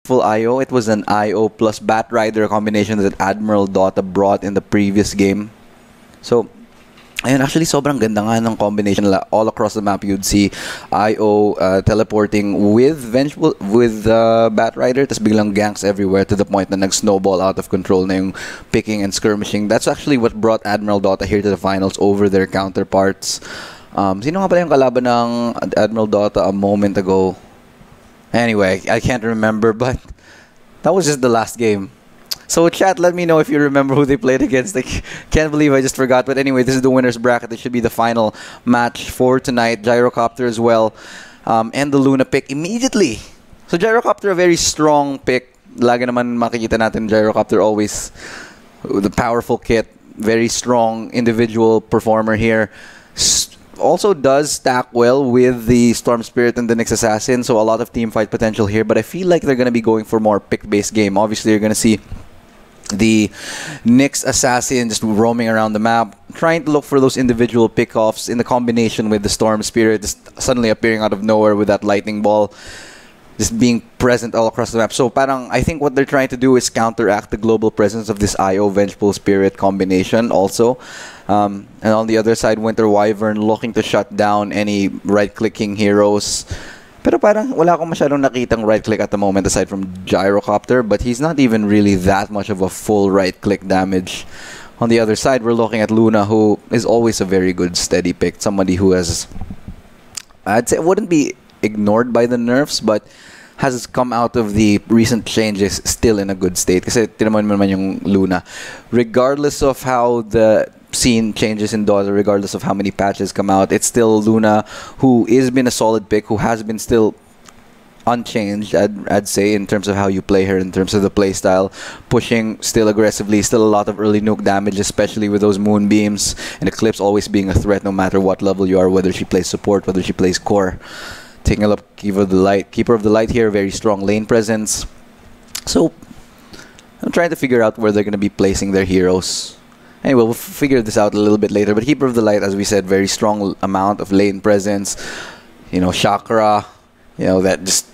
full IO. It was an IO plus Batrider combination that Admiral Dota brought in the previous game. So, ayun, actually, sobrang ganda nga ng combination nila. All across the map, you'd see IO teleporting with Batrider, tas biglang ganks everywhere to the point na nag-snowball out of control na yung picking and skirmishing. That's actually what brought Admiral Dota here to the finals over their counterparts. Sino nga pala yung kalaban ng Admiral Dota a moment ago? Anyway, I can't remember, but that was just the last game. So chat, let me know if you remember who they played against. I can't believe I just forgot. But anyway, this is the winner's bracket. This should be the final match for tonight. Gyrocopter as well. And the Luna pick immediately. So Gyrocopter, a very strong pick. Lagi naman makikita natin Gyrocopter always the powerful kit. Very strong individual performer here. Also does stack well with the Storm Spirit and the Nyx Assassin. So a lot of team fight potential here. But I feel like they're going to be going for more pick-based game. Obviously, you're going to see the Nyx Assassin just roaming around the map, trying to look for those individual pickoffs in the combination with the Storm Spirit just suddenly appearing out of nowhere with that lightning ball, just being present all across the map. So parang, I think what they're trying to do is counteract the global presence of this IO Vengeful Spirit combination also. And on the other side, Winter Wyvern looking to shut down any right-clicking heroes. Pero parang wala akong masyadong nakitang right-click at the moment aside from Gyrocopter, but he's not even really that much of a full right-click damage. On the other side, we're looking at Luna, who is always a very good steady pick. Somebody who has, I'd say, wouldn't be ignored by the nerfs, but has come out of the recent changes still in a good state. Kasi tinaman mo naman yung Luna. Regardless of how the scene changes in Dota, regardless of how many patches come out, it's still Luna who has been a solid pick, who has been still unchanged, I'd say, in terms of how you play her, in terms of the playstyle, pushing still aggressively, still a lot of early nuke damage, especially with those moonbeams, and Eclipse always being a threat no matter what level you are, whether she plays support, whether she plays core. Taking a look, Keeper of the Light here, very strong lane presence. So, I'm trying to figure out where they're going to be placing their heroes. Anyway, we'll figure this out a little bit later. But Keeper of the Light, as we said, very strong amount of lane presence. You know, Chakra, you know, that just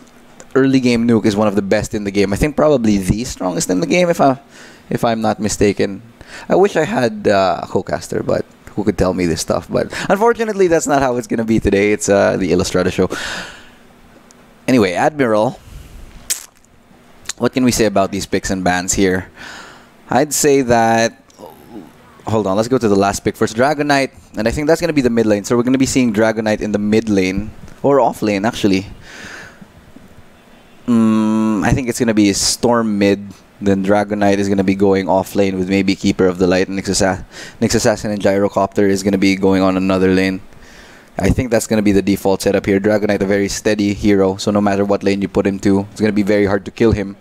early game nuke is one of the best in the game. I think probably the strongest in the game, if I'm not mistaken. I wish I had a co-caster, but who could tell me this stuff? But unfortunately, that's not how it's going to be today. It's the Illustrata show. Anyway, Admiral. What can we say about these picks and bans here? I'd say that... Hold on, let's go to the last pick first. Dragon Knight, and I think that's going to be the mid lane. So we're going to be seeing Dragon Knight in the mid lane, or off lane, actually. I think it's going to be Storm mid, then Dragon Knight is going to be going off lane with maybe Keeper of the Light, and Nyx Assassin and Gyrocopter is going to be going on another lane. I think that's going to be the default setup here. Dragon Knight, a very steady hero, so no matter what lane you put him to, it's going to be very hard to kill him.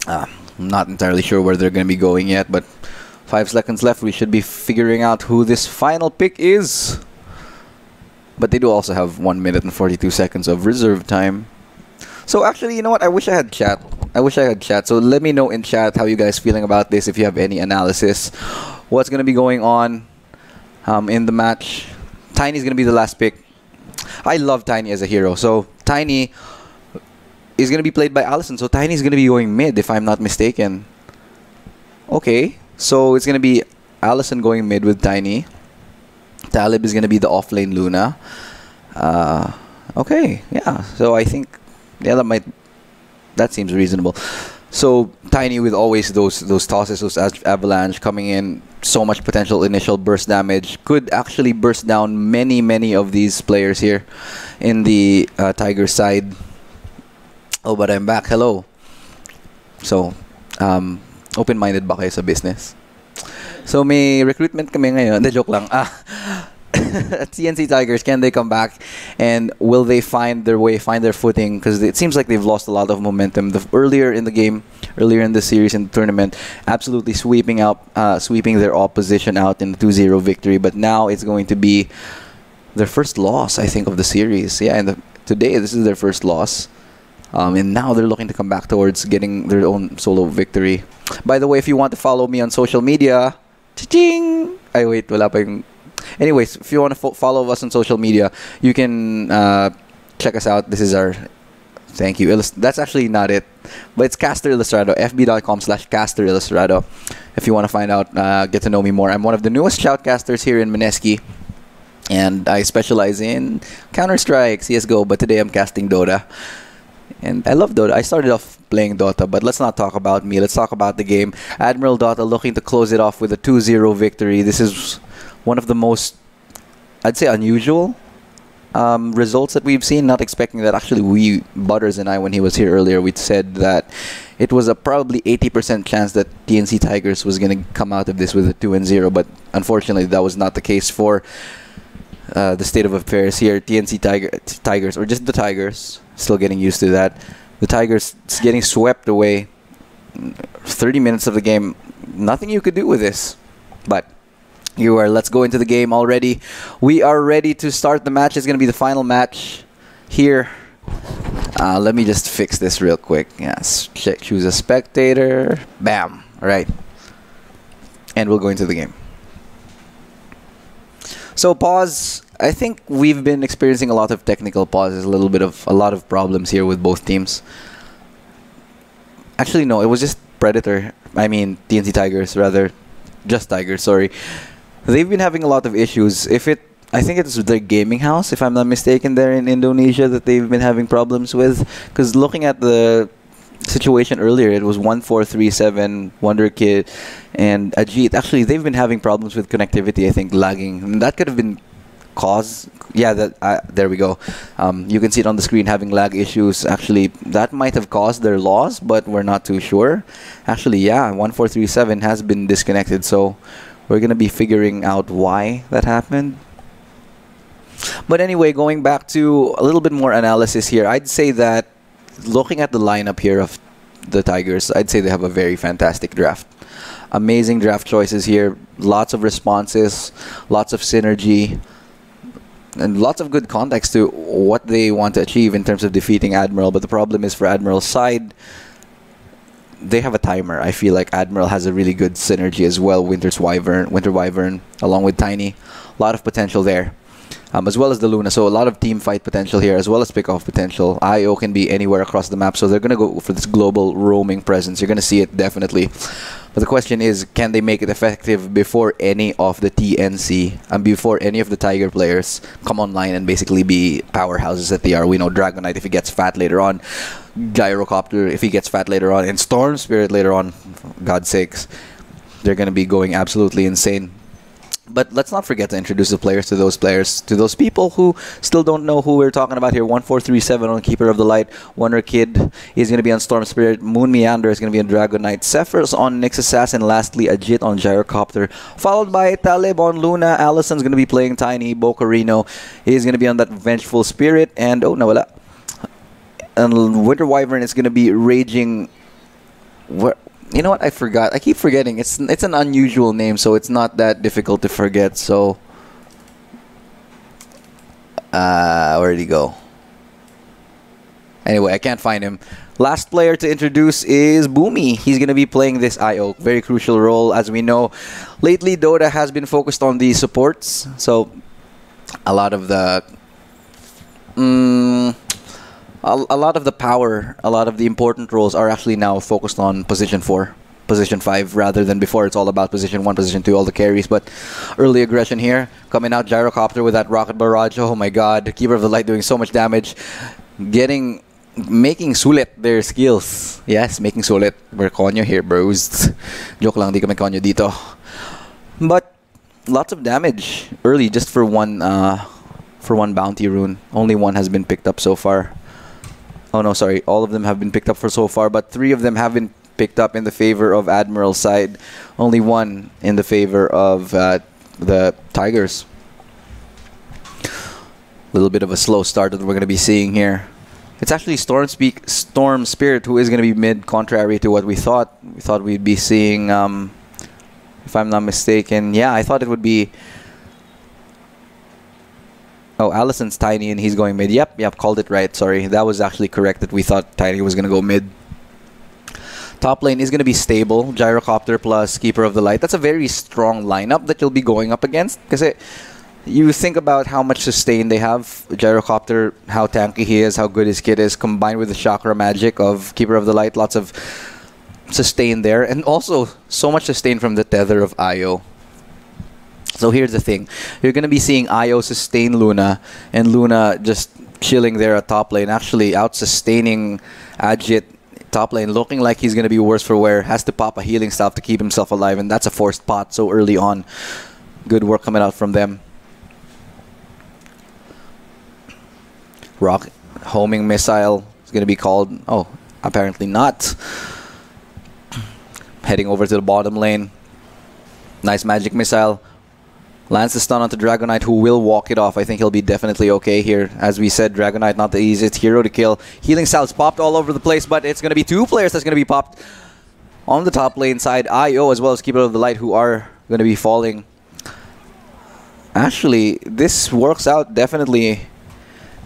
I'm not entirely sure where they're going to be going yet, but 5 seconds left. We should be figuring out who this final pick is. But they do also have 1 minute and 42 seconds of reserve time. So actually, you know what? I wish I had chat. So let me know in chat how you guys feeling about this. If you have any analysis, what's going to be going on in the match. Tiny's going to be the last pick. I love Tiny as a hero. So Tiny is going to be played by Allison. So Tiny's going to be going mid, if I'm not mistaken. Okay. So it's going to be Allison going mid with Tiny. Talib is going to be the offlane Luna. Okay, yeah. So I think, yeah, that seems reasonable. So Tiny with always those tosses, those avalanche coming in, so much potential initial burst damage, could actually burst down many of these players here in the Tiger side. Oh, but I'm back. Hello. So, open-minded ba kayo sa business? So may recruitment kami ngayon. Joke lang. At CNC Tigers, can they come back? And will they find their way, find their footing? Because it seems like they've lost a lot of momentum. Earlier in the game, earlier in the series, in the tournament, absolutely sweeping their opposition out in the 2-0 victory. But now it's going to be their first loss, I think, of the series. Yeah, and today this is their first loss. And now they're looking to come back towards getting their own solo victory. By the way, if you want to follow me on social media, cha-ching! Ay, wait, wala pa yung... Anyways, if you want to follow us on social media, you can check us out. This is our Thank you. That's actually not it. But it's Caster Illustrado. fb.com/Caster Illustrado. If you want to find out, get to know me more. I'm one of the newest shoutcasters here in Mineski. And I specialize in Counter-Strike, CSGO. But today I'm casting Dota. And I love Dota. I started off playing Dota. But let's not talk about me. Let's talk about the game. Admiral Dota looking to close it off with a 2-0 victory. This is one of the most, I'd say, unusual results that we've seen. Not expecting that. Actually, Butters and I, when he was here earlier, we said that it was a probably 80% chance that TNC Tigers was going to come out of this with a 2-0, but unfortunately that was not the case for the state of affairs here. TNC Tigers, or just the Tigers, still getting used to that. The Tigers getting swept away. 30 minutes of the game, nothing you could do with this, but you are. Let's go into the game already. We are ready to start the match. It's going to be the final match here. Let me just fix this real quick. Yes, choose a spectator. Bam. All right. And we'll go into the game. So pause. I think we've been experiencing a lot of technical pauses, a lot of problems here with both teams. Actually, no, it was just TNC Tigers, rather. Just Tigers, sorry. They've been having a lot of issues. I think it's their gaming house, if I'm not mistaken, there in Indonesia that they've been having problems with. Because looking at the situation earlier, it was 1437, Wonder Kid, and Ajit. Actually, they've been having problems with connectivity, I think, lagging. And that could have been cause. Yeah, there we go. You can see it on the screen, having lag issues. Actually, that might have caused their loss, but we're not too sure. Actually, yeah, 1437 has been disconnected, so we're going to be figuring out why that happened. But anyway, going back to a little bit more analysis here, I'd say that looking at the lineup here of the Tigers, I'd say they have a very fantastic draft. Amazing draft choices here. Lots of responses, lots of synergy, and lots of good context to what they want to achieve in terms of defeating Admiral. But the problem is, for Admiral's side, they have a timer. I feel like Admiral has a really good synergy as well. Winter Wyvern, along with Tiny. A lot of potential there. As well as the Luna. So a lot of team fight potential here, as well as pick-off potential. IO can be anywhere across the map, so they're going to go for this global roaming presence. You're going to see it, definitely. But the question is, can they make it effective before any of the TNC and before any of the Tiger players come online and basically be powerhouses that they are? We know Dragonite, if he gets fat later on, Gyrocopter, if he gets fat later on, and Storm Spirit later on, God's sakes, they're going to be going absolutely insane. But let's not forget to introduce the players, to those people who still don't know who we're talking about here. 1437 on Keeper of the Light. Wonder Kid is going to be on Storm Spirit. Moon Meander is going to be on Dragonite. Sephiroth on Nyx Assassin. Lastly, Ajit on Gyrocopter. Followed by Talib on Luna. Allison's going to be playing Tiny. Bocarino is going to be on that Vengeful Spirit. And, oh, nawala. And Winter Wyvern is going to be raging. You know what? I forgot. I keep forgetting. It's an unusual name, so it's not that difficult to forget. So, where did he go? Anyway, I can't find him. Last player to introduce is Boomy. He's going to be playing this IO. Very crucial role. As we know, lately Dota has been focused on the supports. So, a lot of the a lot of the power, a lot of the important roles are actually now focused on position 4, position 5, rather than before. It's all about position 1, position 2, all the carries. But early aggression here, coming out Gyrocopter with that rocket barrage. Oh my god, Keeper of the Light doing so much damage, making sulit their skills. Yes, making sulit. We're konyo here, bros. Joke lang, di kami konyo dito. But lots of damage early, just for one bounty rune. Only one has been picked up so far. Oh no, sorry. All of them have been picked up for so far, but 3 of them have been picked up in the favor of Admiral's side. Only 1 in the favor of the Tigers. A little bit of a slow start that we're going to be seeing here. It's actually Storm Spirit who is going to be mid, contrary to what we thought. We thought we'd be seeing, if I'm not mistaken, yeah, I thought it would be... Oh, Allison's Tiny and he's going mid. Yep, called it right. Sorry. That was actually correct that we thought Tiny was going to go mid. Top lane is going to be stable. Gyrocopter plus Keeper of the Light. That's a very strong lineup that you'll be going up against. Kasi You think about how much sustain they have. Gyrocopter, how tanky he is, how good his kit is, combined with the chakra magic of Keeper of the Light. Lots of sustain there. And also, so much sustain from the tether of Io. So here's the thing. You're going to be seeing Io sustain Luna, and Luna just chilling there at top lane. Actually, out-sustaining Ajit top lane, looking like he's going to be worse for wear. Has to pop a healing staff to keep himself alive, and that's a forced pot so early on. Good work coming out from them. Rock homing missile is going to be called. Oh, apparently not. Heading over to the bottom lane. Nice magic missile. Lands the stun onto Dragonite, who will walk it off. I think he'll be definitely okay here. As we said, Dragonite not the easiest hero to kill. Healing salves popped all over the place, but it's going to be two players that's going to be popped on the top lane side. Io as well as Keeper of the Light, who are going to be falling. Actually, this works out definitely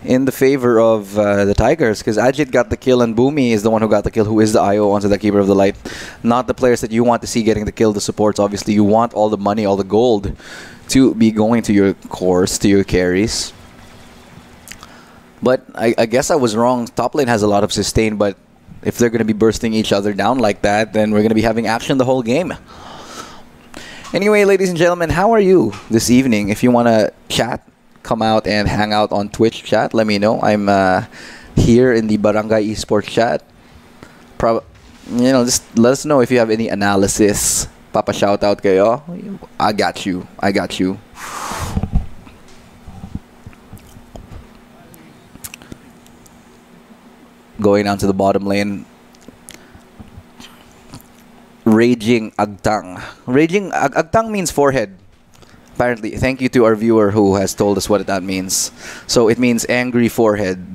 in the favor of the Tigers, because Ajit got the kill and Boomy is the one who got the kill, who is the IO onto the Keeper of the Light. Not the players that you want to see getting the kill, the supports. Obviously, you want all the money, all the gold to be going to your cores, to your carries. But I guess I was wrong. Top lane has a lot of sustain, but if they're going to be bursting each other down like that, then we're going to be having action the whole game. Anyway, ladies and gentlemen, how are you this evening? If you want to chat, come out and hang out on Twitch chat, let me know. I'm here in the Barangay Esports chat. You know, just let us know if you have any analysis. Papa shout out kayo. I got you. I got you. Going down to the bottom lane. Raging Agtang. Raging Agtang means forehead. Apparently, thank you to our viewer who has told us what that means. So it means angry forehead.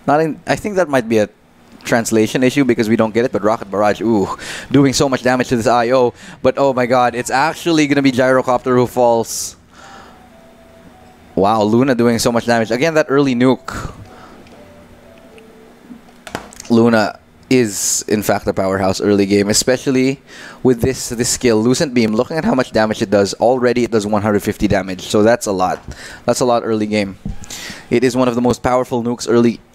I think that might be a translation issue because we don't get it, but Rocket Barrage, ooh, doing so much damage to this IO. But oh my god, it's actually going to be Gyrocopter who falls. Wow, Luna doing so much damage. Again, that early nuke. Luna is in fact a powerhouse early game, especially with this skill, Lucent Beam. Looking at how much damage it does, already it does 150 damage, so that's a lot. That's a lot early game. It is one of the most powerful nukes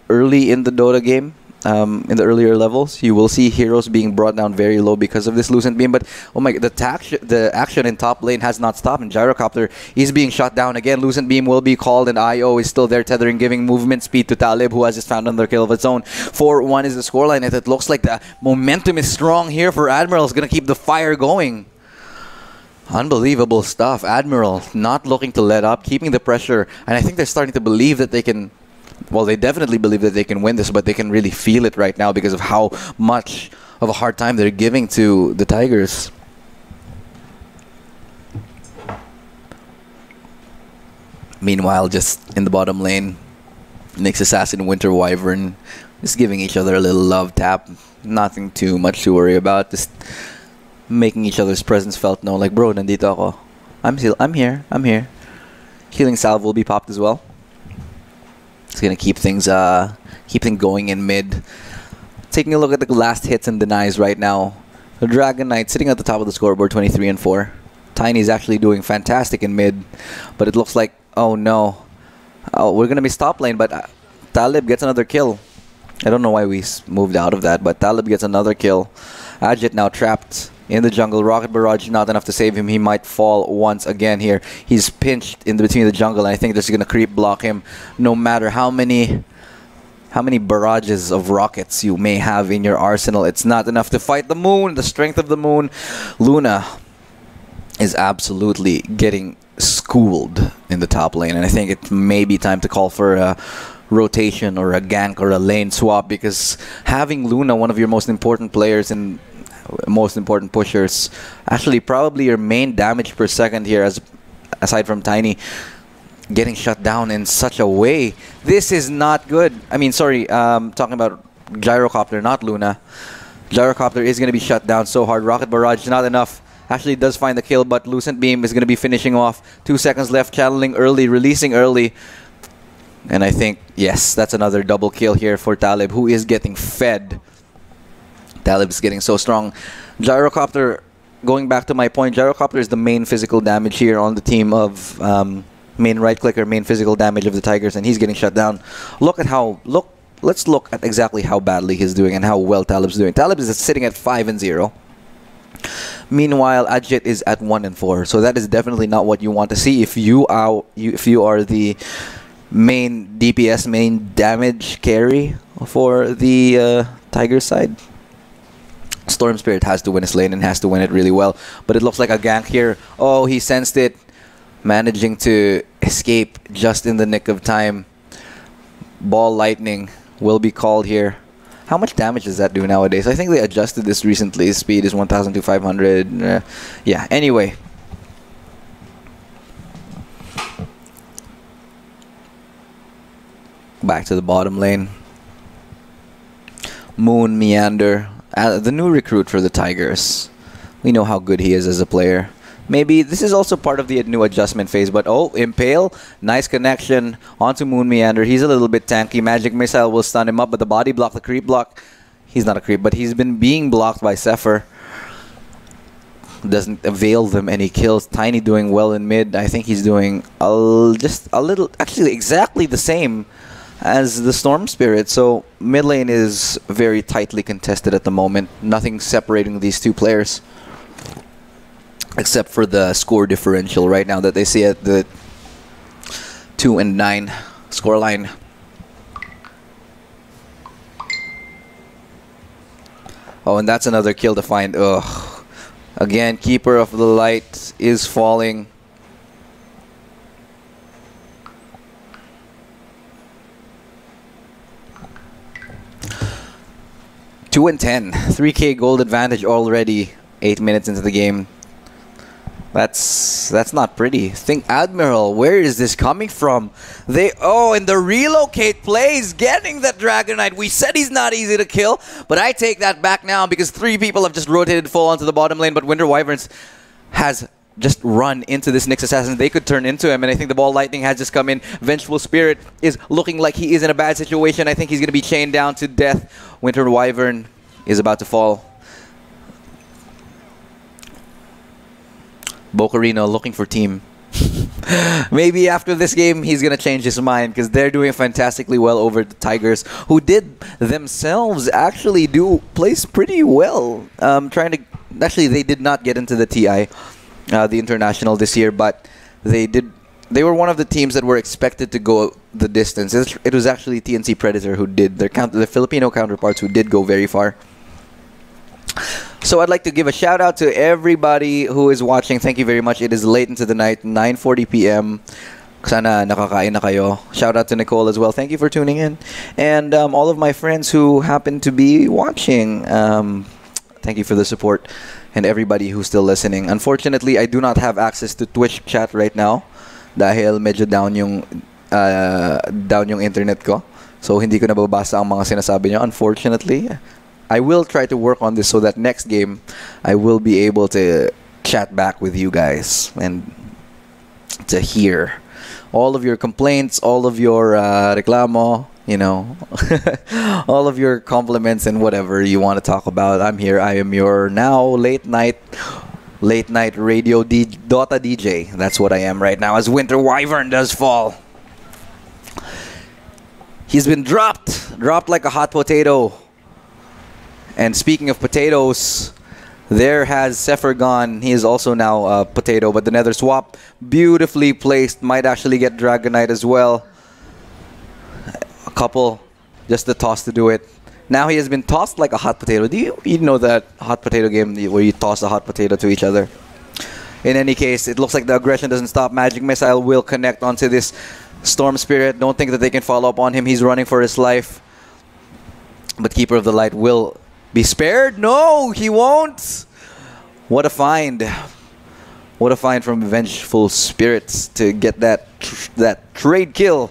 early in the Dota game. In the earlier levels, you will see heroes being brought down very low because of this Lucent Beam. But oh my god, the action in top lane has not stopped, and Gyrocopter is being shot down again. Lucent Beam will be called, and IO is still there tethering, giving movement speed to Talib, who has just found another kill of its own. 4-1 is the scoreline, and it looks like the momentum is strong here for Admiral. Is going to keep the fire going. Unbelievable stuff. Admiral not looking to let up, keeping the pressure, and I think they're starting to believe that they can. Well, they definitely believe that they can win this, but they can really feel it right now because of how much of a hard time they're giving to the Tigers. Meanwhile, just in the bottom lane, Nyx Assassin, Winter Wyvern, just giving each other a little love tap. Nothing too much to worry about. Just making each other's presence felt known. Like, bro, nandito ako. I'm here. Healing salve will be popped as well. It's gonna keep things going in mid. Taking a look at the last hits and denies right now. The Dragon Knight sitting at the top of the scoreboard, 23 and 4. Tiny's actually doing fantastic in mid, but it looks like, oh no, we're gonna miss top lane. But Talib gets another kill. I don't know why we moved out of that, but Talib gets another kill. Ajit now trapped in the jungle. Rocket Barrage not enough to save him. He might fall once again here. He's pinched in between the jungle, and I think this is going to creep block him no matter how many barrages of rockets you may have in your arsenal. It's not enough to fight the moon, the strength of the moon. Luna is absolutely getting schooled in the top lane, and I think it may be time to call for a rotation or a gank or a lane swap, because having Luna, one of your most important players and most important pushers, actually probably your main damage per second here, aside from Tiny, getting shut down in such a way. This is not good. I mean, sorry, talking about Gyrocopter, not Luna. Gyrocopter is going to be shut down so hard. Rocket Barrage, not enough. Actually does find the kill, but Lucent Beam is going to be finishing off. 2 seconds left, channeling early, releasing early. And I think, yes, that's another double kill here for Talib, who is getting fed. Talib is getting so strong. Gyrocopter, going back to my point, Gyrocopter is the main physical damage here on the team of main right clicker, main physical damage of the Tigers, and he's getting shut down. Let's look at exactly how badly he's doing and how well Talib's doing. Talib is sitting at 5-0. Meanwhile, Ajit is at 1-4. So that is definitely not what you want to see if you are the main DPS, main damage carry for the Tigers side. Storm Spirit has to win his lane and has to win it really well. But it looks like a gank here. Oh, he sensed it. Managing to escape just in the nick of time. Ball lightning will be called here. How much damage does that do nowadays? I think they adjusted this recently. Speed is 1,500. Yeah, anyway. Back to the bottom lane. Moon Meander. The new recruit for the Tigers. We know how good he is as a player. Maybe this is also part of the new adjustment phase, but oh, Impale, nice connection onto Moon Meander. He's a little bit tanky. Magic Missile will stun him up, but the body block, the creep block, he's not a creep, but he's been being blocked by Zephyr. Doesn't avail them any kills. Tiny doing well in mid. I think he's doing just a little, actually exactly the same as the Storm Spirit. So mid lane is very tightly contested at the moment. Nothing separating these two players. Except for the score differential right now that they see at the 2-9 scoreline. Oh, and that's another kill to find. Ugh. Again, Keeper of the Light is falling. Two and 10. 3K gold advantage already. 8 minutes into the game. That's not pretty. Think Admiral, where is this coming from? And the relocate plays, getting that Dragon Knight. We said he's not easy to kill, but I take that back now because 3 people have just rotated full onto the bottom lane, but Winter Wyverns has just run into this Nyx Assassin. They could turn into him, and I think the ball lightning has just come in. Vengeful Spirit is looking like he is in a bad situation. I think he's going to be chained down to death. Winter Wyvern is about to fall. Bocarino looking for team. Maybe after this game, he's going to change his mind because they're doing fantastically well over the Tigers, who did themselves actually place pretty well. Actually, they did not get into the TI, the International this year, but they did. They were one of the teams that were expected to go the distance. It was actually TNC Predator who did. The Filipino counterparts who did go very far. So I'd like to give a shout out to everybody who is watching. Thank you very much. It is late into the night, 9:40 p.m. Sana nakakain na kayo. Shout out to Nicole as well. Thank you for tuning in. And all of my friends who happen to be watching, thank you for the support. And everybody who's still listening. Unfortunately, I do not have access to Twitch chat right now dahil medyo down yung internet ko. So hindi ko nababasa ang mga sinasabi niyo, unfortunately. I will try to work on this so that next game I will be able to chat back with you guys and to hear all of your complaints, all of your reclamo, you know, all of your compliments and whatever you want to talk about. I'm here. I am your now late night radio Dota DJ. That's what I am right now as Winter Wyvern does fall. He's been dropped like a hot potato. And speaking of potatoes, there has Zephyr gone. He is also now a potato, but the Nether Swap, beautifully placed, might actually get Dragon Knight as well. A couple, just the toss to do it. Now he has been tossed like a hot potato. Do you know that hot potato game where you toss a hot potato to each other? In any case, it looks like the aggression doesn't stop. Magic Missile will connect onto this Storm Spirit. Don't think that they can follow up on him. He's running for his life. But Keeper of the Light will be spared? No, he won't. What a find. What a find from Vengeful Spirits to get that trade kill.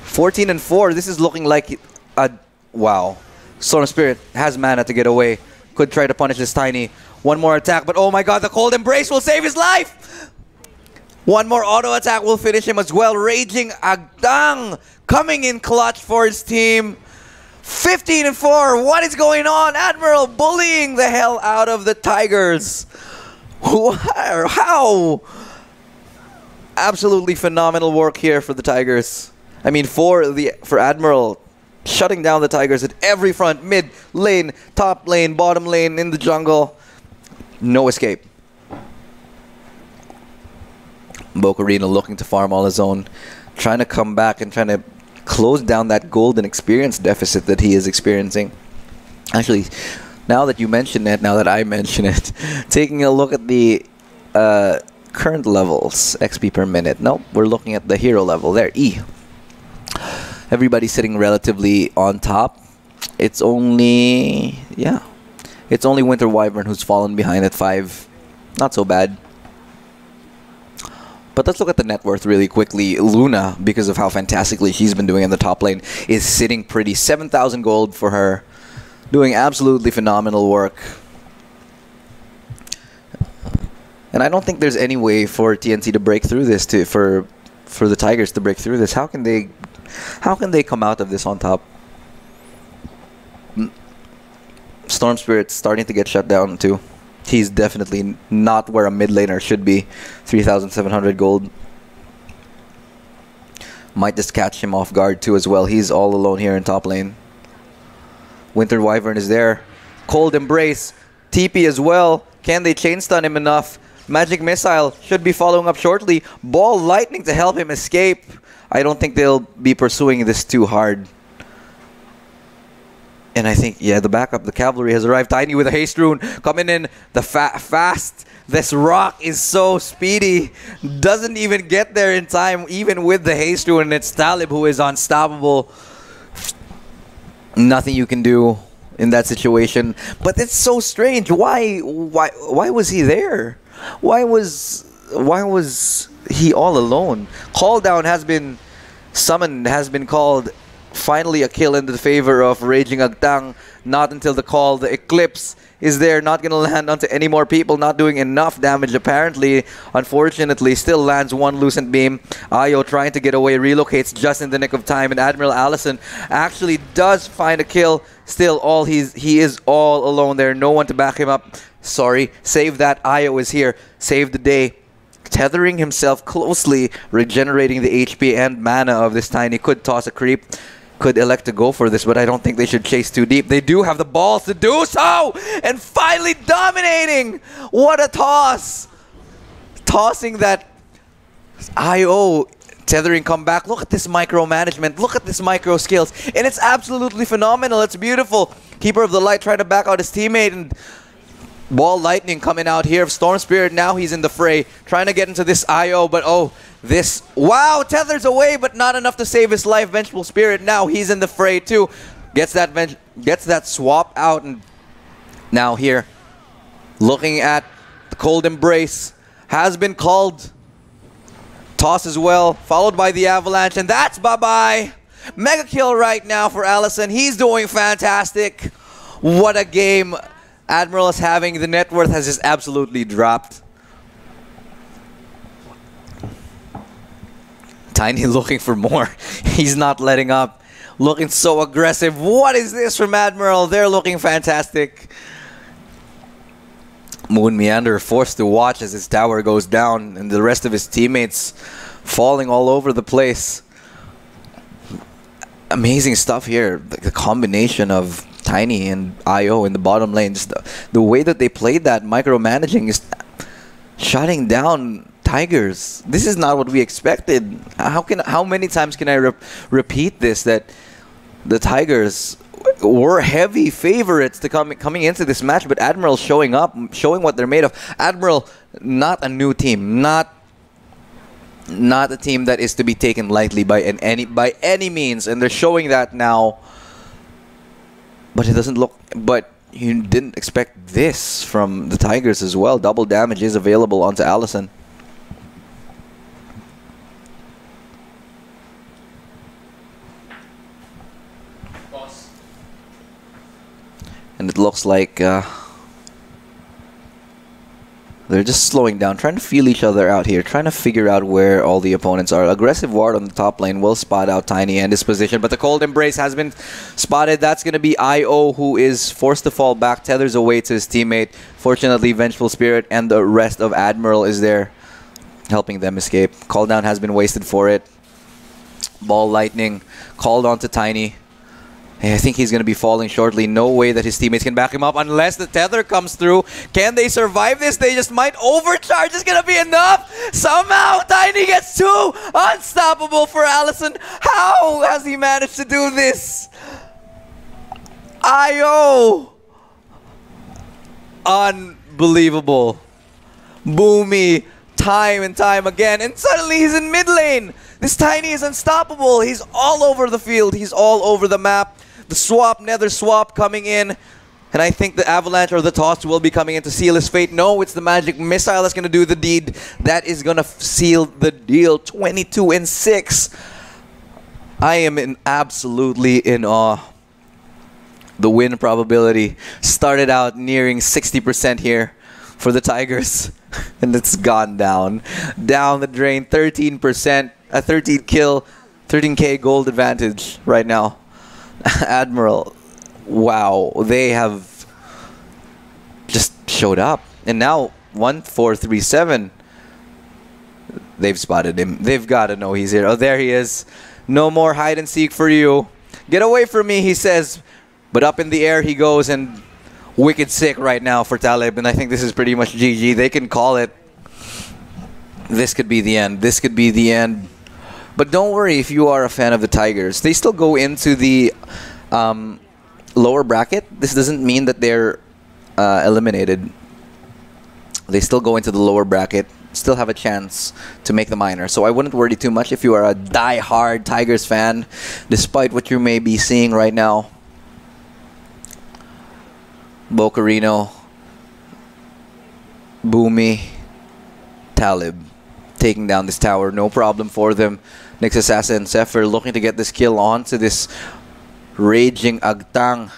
14-4. This is looking like a... Wow. Storm Spirit has mana to get away. Could try to punish this Tiny. One more attack, but oh my god, the Cold Embrace will save his life! One more auto attack will finish him as well. Raging Agdang coming in clutch for his team. 15-4. What is going on? Admiral bullying the hell out of the Tigers. How? Absolutely phenomenal work here for the Tigers. I mean, for Admiral, shutting down the Tigers at every front, mid lane, top lane, bottom lane, in the jungle. No escape. Bocarino looking to farm all his own, trying to come back and trying to close down that golden experience deficit that he is experiencing. Actually, now that you mention it, now that I mention it, taking a look at the current levels, XP per minute. Nope, we're looking at the hero level there, E. Everybody's sitting relatively on top. It's only, yeah, it's only Winter Wyvern who's fallen behind at 5. Not so bad. But let's look at the net worth really quickly. Luna, because of how fantastically she's been doing in the top lane, is sitting pretty. 7,000 gold for her. Doing absolutely phenomenal work. And I don't think there's any way for TNC to break through this, for the Tigers to break through this. How can they come out of this on top? Storm Spirit's starting to get shut down too. He's definitely not where a mid laner should be. 3,700 gold. Might just catch him off guard too as well. He's all alone here in top lane. Winter Wyvern is there. Cold Embrace. TP as well. Can they chain stun him enough? Magic Missile should be following up shortly. Ball Lightning to help him escape. I don't think they'll be pursuing this too hard. And I think, yeah, the backup, the cavalry has arrived. Tiny with a haste rune coming in. The fast. This rock is so speedy. Doesn't even get there in time, even with the haste rune. And it's Talib who is unstoppable. Nothing you can do in that situation. But it's so strange. Why was he there? Why was he all alone? Call down has been summoned, has been called. Finally a kill in the favor of Raging Agtang. Not until the call. The Eclipse is there. Not going to land onto any more people. Not doing enough damage apparently. Unfortunately, still lands one Lucent Beam. Ayo trying to get away. Relocates just in the nick of time. And Admiral Allison actually does find a kill. Still, he is all alone there. No one to back him up. Sorry. Save that. Ayo is here. Save the day. Tethering himself closely. Regenerating the HP and mana of this Tiny. Could toss a creep. Could elect to go for this, but I don't think they should chase too deep. They do have the balls to do so! And finally dominating! What a toss! Tossing that IO tethering comeback. Look at this micromanagement. Look at this micro skills. And it's absolutely phenomenal. It's beautiful. Keeper of the Light trying to back out his teammate, and Ball Lightning coming out here. Storm Spirit, now he's in the fray. Trying to get into this IO, but oh, this... Wow, tethers away, but not enough to save his life. Vengeful Spirit, now he's in the fray too. Gets that swap out, and now here, looking at the Cold Embrace. Has been called. Toss as well, followed by the Avalanche, and that's bye-bye. Mega kill right now for Allison. He's doing fantastic. What a game Admiral is having. The net worth has just absolutely dropped. Tiny looking for more. He's not letting up. Looking so aggressive. What is this from Admiral? They're looking fantastic. Moon Meander forced to watch as his tower goes down and the rest of his teammates falling all over the place. Amazing stuff here. The combination of Tiny and IO in the bottom lane. Just the way that they played that, micromanaging, is shutting down Tigers. This is not what we expected. How many times can I repeat this, that the Tigers were heavy favorites to coming into this match, but Admiral showing up, showing what they're made of. Admiral, not a new team, not a team that is to be taken lightly by any means, and they're showing that now. But it doesn't look. But you didn't expect this from the Tigers as well. Double damage is available onto Allison. And it looks like they're just slowing down, trying to feel each other out here, trying to figure out where all the opponents are. Aggressive ward on the top lane will spot out Tiny and his position, but the Cold Embrace has been spotted. That's going to be IO, who is forced to fall back, tethers away to his teammate. Fortunately, Vengeful Spirit and the rest of Admiral is there. helping them escape. Call down has been wasted for it. Ball Lightning called on to Tiny. I think he's going to be falling shortly. No way that his teammates can back him up unless the tether comes through. Can they survive this? They just might overcharge. It's going to be enough. Somehow Tiny gets 2. Unstoppable for Allison. How has he managed to do this? IO. Unbelievable. Boomy. Time and time again. And suddenly he's in mid lane. This Tiny is unstoppable. He's all over the field. He's all over the map. The swap, nether swap coming in. And I think the Avalanche or the Toss will be coming in to seal his fate. No, it's the Magic Missile that's going to do the deed. That is going to seal the deal. 22-6. I am absolutely in awe. The win probability started out nearing 60% here for the Tigers. And it's gone down. Down the drain. 13%. A 13K gold advantage right now. Admiral, wow, they have just showed up. And now 1437. They've spotted him. They've got to know he's here. Oh, there he is. No more hide and seek for you. Get away from me, he says. But up in the air he goes, and wicked sick right now for Talib. And I think this is pretty much GG. They can call it. This could be the end. This could be the end. But don't worry if you are a fan of the Tigers. They still go into the lower bracket. This doesn't mean that they're eliminated. They still go into the lower bracket. Still have a chance to make the minor. So I wouldn't worry too much if you are a die-hard Tigers fan, despite what you may be seeing right now. Bocarino, Boomy, Talib taking down this tower. No problem for them. Next Assassin, Zephyr looking to get this kill onto this raging Agtang.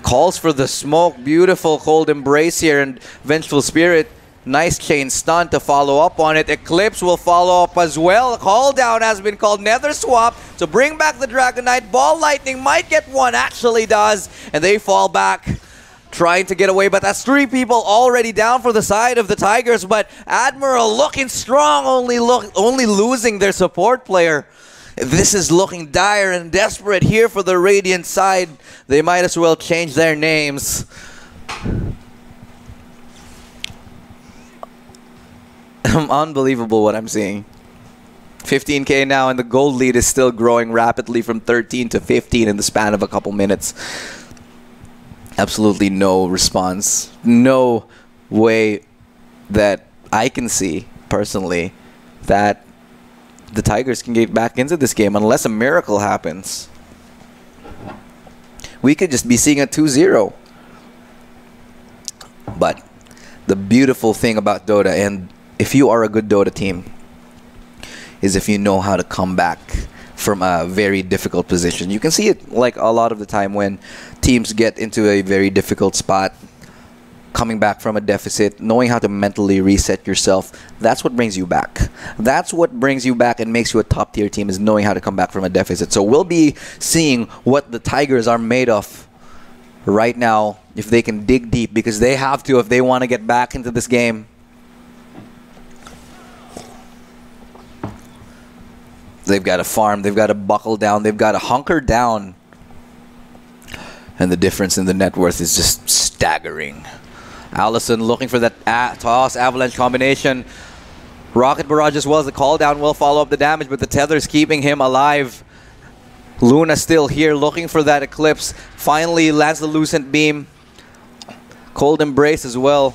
Calls for the smoke. Beautiful cold embrace here, and Vengeful Spirit. Nice chain stun to follow up on it. Eclipse will follow up as well. Call down has been called. Nether swap to bring back the Dragon Knight. Ball Lightning might get one. Actually does. And they fall back. Trying to get away, but that's 3 people already down for the side of the Tigers. But Admiral looking strong, only losing their support player. This is looking dire and desperate here for the Radiant side. They might as well change their names. Unbelievable what I'm seeing. 15K now, and the gold lead is still growing rapidly from 13 to 15 in the span of a couple minutes. Absolutely no response. No way that I can see, personally, that the Tigers can get back into this game unless a miracle happens. We could just be seeing a 2-0. But the beautiful thing about Dota, and if you are a good Dota team, is if you know how to come back from a very difficult position. You can see it like a lot of the time when teams get into a very difficult spot, coming back from a deficit, knowing how to mentally reset yourself. That's what brings you back. That's what brings you back and makes you a top tier team, is knowing how to come back from a deficit. So we'll be seeing what the Tigers are made of right now, if they can dig deep, because they have to if they want to get back into this game. They've got to farm, they've got to buckle down, they've got to hunker down. And the difference in the net worth is just staggering. Allison looking for that toss avalanche combination. Rocket barrage as well as the call down will follow up the damage, but the tether's keeping him alive. Luna still here looking for that eclipse. Finally lands the lucent beam. Cold embrace as well.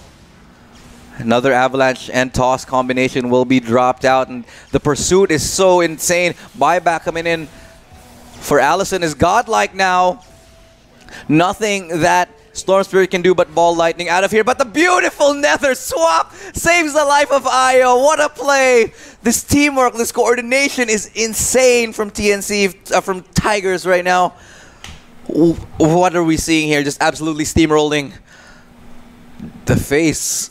Another avalanche and toss combination will be dropped out, and the pursuit is so insane. Buyback coming in for Allison is godlike now. Nothing that Storm Spirit can do but Ball Lightning out of here. But the beautiful Nether swap saves the life of Io. What a play! This teamwork, this coordination is insane from TNC, from Tigers right now. What are we seeing here? Just absolutely steamrolling. The face.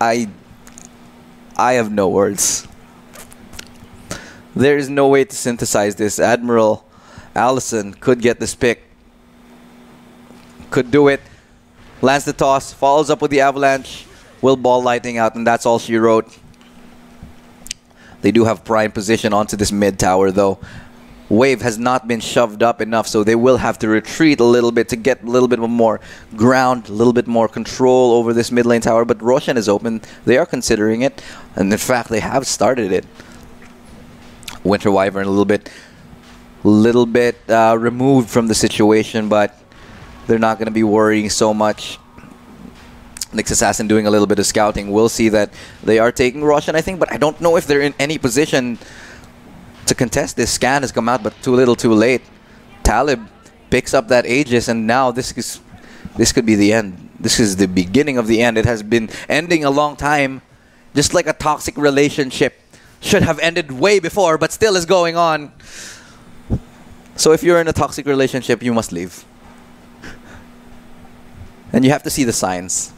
I have no words. There is no way to synthesize this. Admiral, Allison could get this pick. Could do it. Lands the toss. Follows up with the avalanche. will ball Lightning out, and that's all she wrote. They do have prime position onto this mid tower, though. Wave has not been shoved up enough, so they will have to retreat a little bit to get a little bit more ground, a little bit more control over this mid lane tower. But Roshan is open. They are considering it, and in fact, they have started it. Winter Wyvern a little bit removed from the situation, but they're not going to be worrying so much. Nyx Assassin doing a little bit of scouting. We'll see that they are taking Roshan, I think, but I don't know if they're in any position to contest this. Scan has come out, but too little, too late. Talib picks up that Aegis, and now this could be the end. This is the beginning of the end. It has been ending a long time, just like a toxic relationship. Should have ended way before, but still is going on. So if you're in a toxic relationship, you must leave. And you have to see the signs.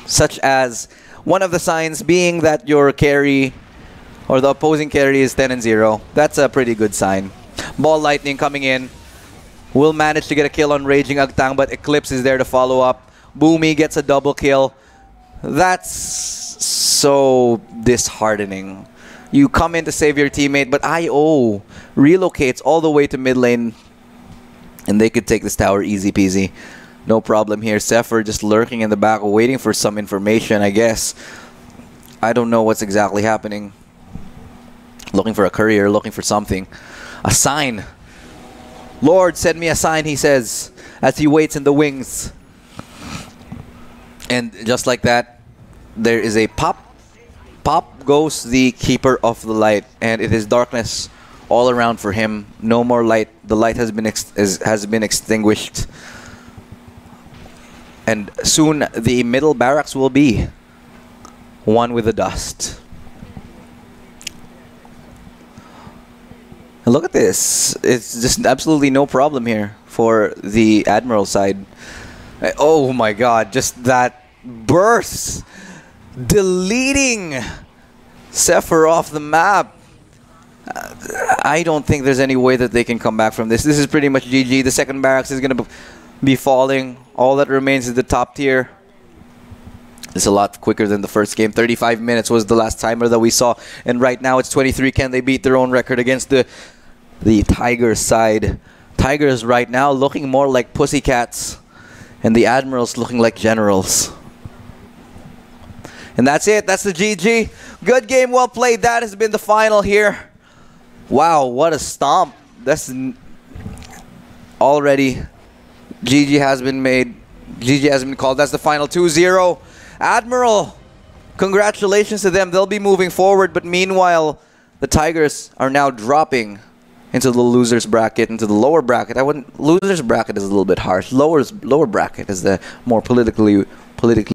Such as one of the signs being that your carry or the opposing carry is 10-0. That's a pretty good sign. Ball Lightning coming in. Will manage to get a kill on Raging Agtang, but Eclipse is there to follow up. Boomy gets a double kill. That's so disheartening. You come in to save your teammate, but IO relocates all the way to mid lane, and they could take this tower easy peasy. No problem here. Zephyr just lurking in the back, waiting for some information, I guess. I don't know what's exactly happening. Looking for a courier, looking for something. A sign. Lord, send me a sign, he says, as he waits in the wings. And just like that, there is a pop. Pop goes the Keeper of the Light, and it is darkness all around for him. No more light. The light has been extinguished. And soon the middle barracks will be one with the dust. And look at this. It's just absolutely no problem here for the Admiral side. Oh my god, just that burst. Deleting Zephyr off the map. I don't think there's any way that they can come back from this. This is pretty much GG. The second barracks is going to be falling. All that remains is the top tier. It's a lot quicker than the first game. 35 minutes was the last timer that we saw. And right now it's 23. Can they beat their own record against the Tigers side? Tigers right now looking more like pussycats. And the Admirals looking like generals. And that's it. That's the GG. Good game, well played. That has been the final here. Wow, what a stomp. That's already... GG has been made. GG has been called. That's the final 2-0. Admiral, congratulations to them. They'll be moving forward. But meanwhile, the Tigers are now dropping into the losers bracket, into the lower bracket. Losers bracket is a little bit harsh. Lower bracket is the more politically